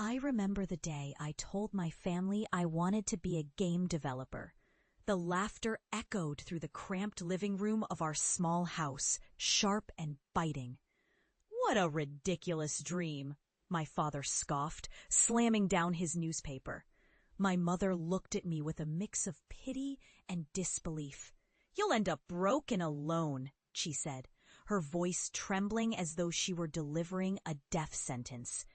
I remember the day I told my family I wanted to be a game developer. The laughter echoed through the cramped living room of our small house, sharp and biting. "What a ridiculous dream," my father scoffed, slamming down his newspaper. My mother looked at me with a mix of pity and disbelief. "You'll end up broke and alone," she said, her voice trembling as though she were delivering a death sentence.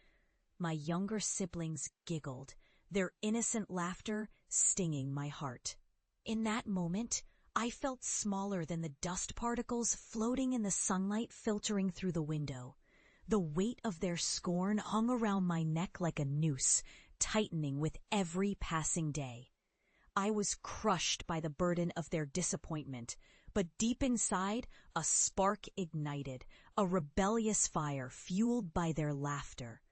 My younger siblings giggled, their innocent laughter stinging my heart. In that moment, I felt smaller than the dust particles floating in the sunlight filtering through the window. The weight of their scorn hung around my neck like a noose, tightening with every passing day. I was crushed by the burden of their disappointment, but deep inside, a spark ignited, a rebellious fire fueled by their laughter.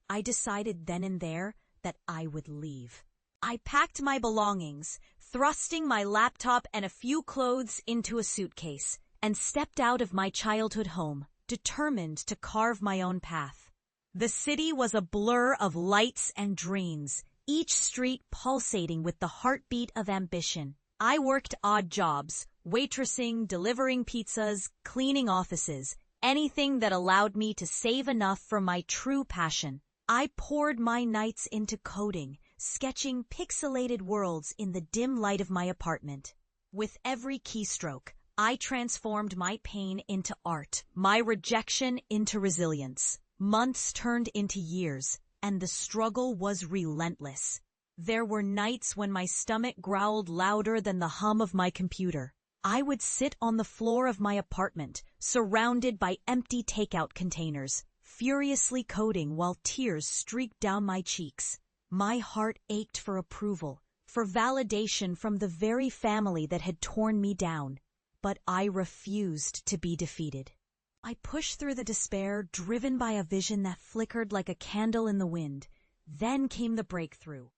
I decided then and there that I would leave. I packed my belongings, thrusting my laptop and a few clothes into a suitcase, and stepped out of my childhood home, determined to carve my own path. The city was a blur of lights and dreams, each street pulsating with the heartbeat of ambition. I worked odd jobs, waitressing, delivering pizzas, cleaning offices, anything that allowed me to save enough for my true passion. I poured my nights into coding, sketching pixelated worlds in the dim light of my apartment. With every keystroke, I transformed my pain into art, my rejection into resilience. Months turned into years, and the struggle was relentless. There were nights when my stomach growled louder than the hum of my computer. I would sit on the floor of my apartment, surrounded by empty takeout containers, furiously coding while tears streaked down my cheeks. My heart ached for approval, for validation from the very family that had torn me down. But I refused to be defeated. I pushed through the despair, driven by a vision that flickered like a candle in the wind. Then came the breakthrough.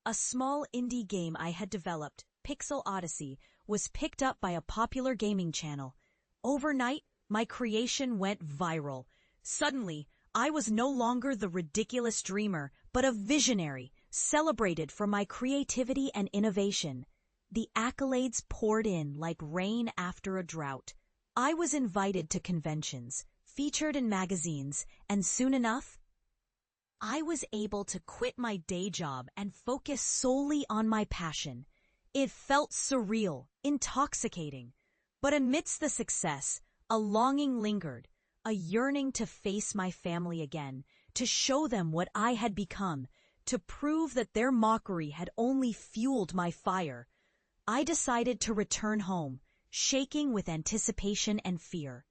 A small indie game I had developed, Pixel Odyssey, was picked up by a popular gaming channel. Overnight, my creation went viral. Suddenly, I was no longer the ridiculous dreamer, but a visionary, celebrated for my creativity and innovation. The accolades poured in like rain after a drought. I was invited to conventions, featured in magazines, and soon enough, I was able to quit my day job and focus solely on my passion. It felt surreal, intoxicating. But amidst the success, a longing lingered, a yearning to face my family again, to show them what I had become, to prove that their mockery had only fueled my fire. I decided to return home, shaking with anticipation and fear.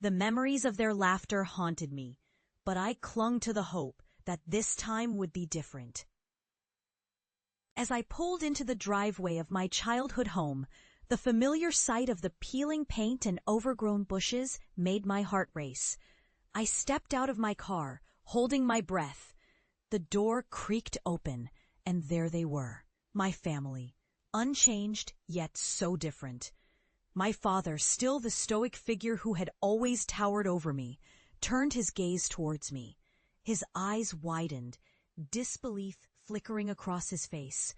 The memories of their laughter haunted me, but I clung to the hope that this time would be different. As I pulled into the driveway of my childhood home, the familiar sight of the peeling paint and overgrown bushes made my heart race. I stepped out of my car, holding my breath. The door creaked open, and there they were, my family, unchanged yet so different. My father, still the stoic figure who had always towered over me, turned his gaze towards me. His eyes widened, disbelief flickering across his face.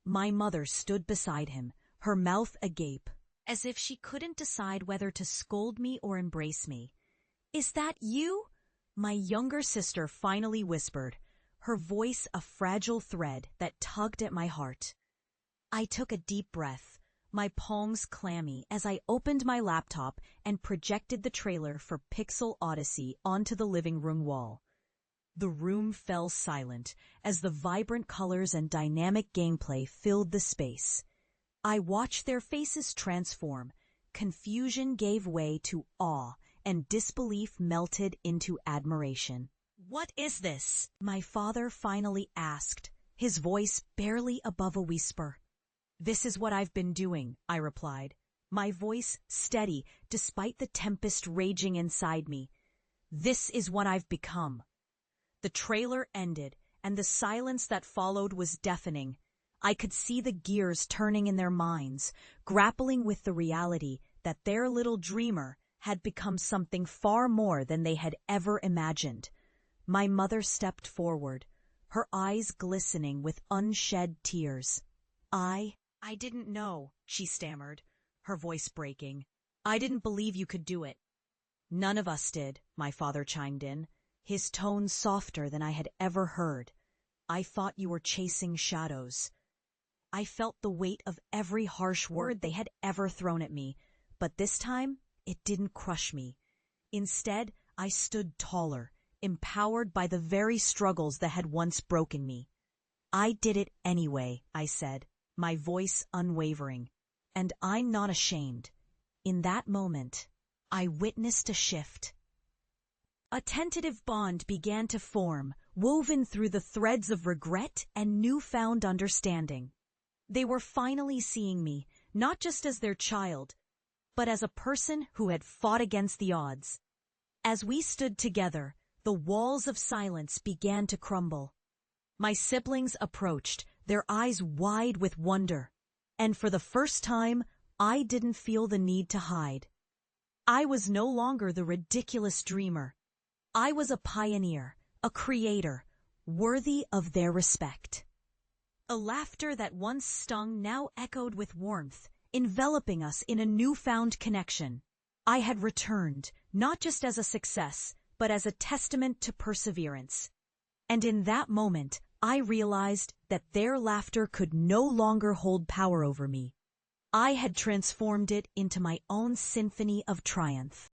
My mother stood beside him, her mouth agape, as if she couldn't decide whether to scold me or embrace me. "Is that you?" my younger sister finally whispered, her voice a fragile thread that tugged at my heart. I took a deep breath, my palms clammy as I opened my laptop and projected the trailer for Pixel Odyssey onto the living room wall. The room fell silent as the vibrant colors and dynamic gameplay filled the space. I watched their faces transform. Confusion gave way to awe, and disbelief melted into admiration. "What is this?" my father finally asked, his voice barely above a whisper. "This is what I've been doing," I replied, my voice steady despite the tempest raging inside me. "This is what I've become." The trailer ended, and the silence that followed was deafening. I could see the gears turning in their minds, grappling with the reality that their little dreamer had become something far more than they had ever imagined. My mother stepped forward, her eyes glistening with unshed tears. I didn't know, she stammered, her voice breaking. I didn't believe you could do it. None of us did, my father chimed in, his tone softer than I had ever heard. I thought you were chasing shadows. I felt the weight of every harsh word they had ever thrown at me, but this time it didn't crush me. Instead, I stood taller, empowered by the very struggles that had once broken me. I did it anyway, I said, my voice unwavering. And I'm not ashamed. In that moment, I witnessed a shift. A tentative bond began to form, woven through the threads of regret and newfound understanding. They were finally seeing me, not just as their child, but as a person who had fought against the odds. As we stood together, the walls of silence began to crumble. My siblings approached, their eyes wide with wonder, and for the first time, I didn't feel the need to hide. I was no longer the ridiculous dreamer. I was a pioneer, a creator, worthy of their respect. A laughter that once stung now echoed with warmth, enveloping us in a newfound connection. I had returned, not just as a success, but as a testament to perseverance. And in that moment, I realized that their laughter could no longer hold power over me. I had transformed it into my own symphony of triumph.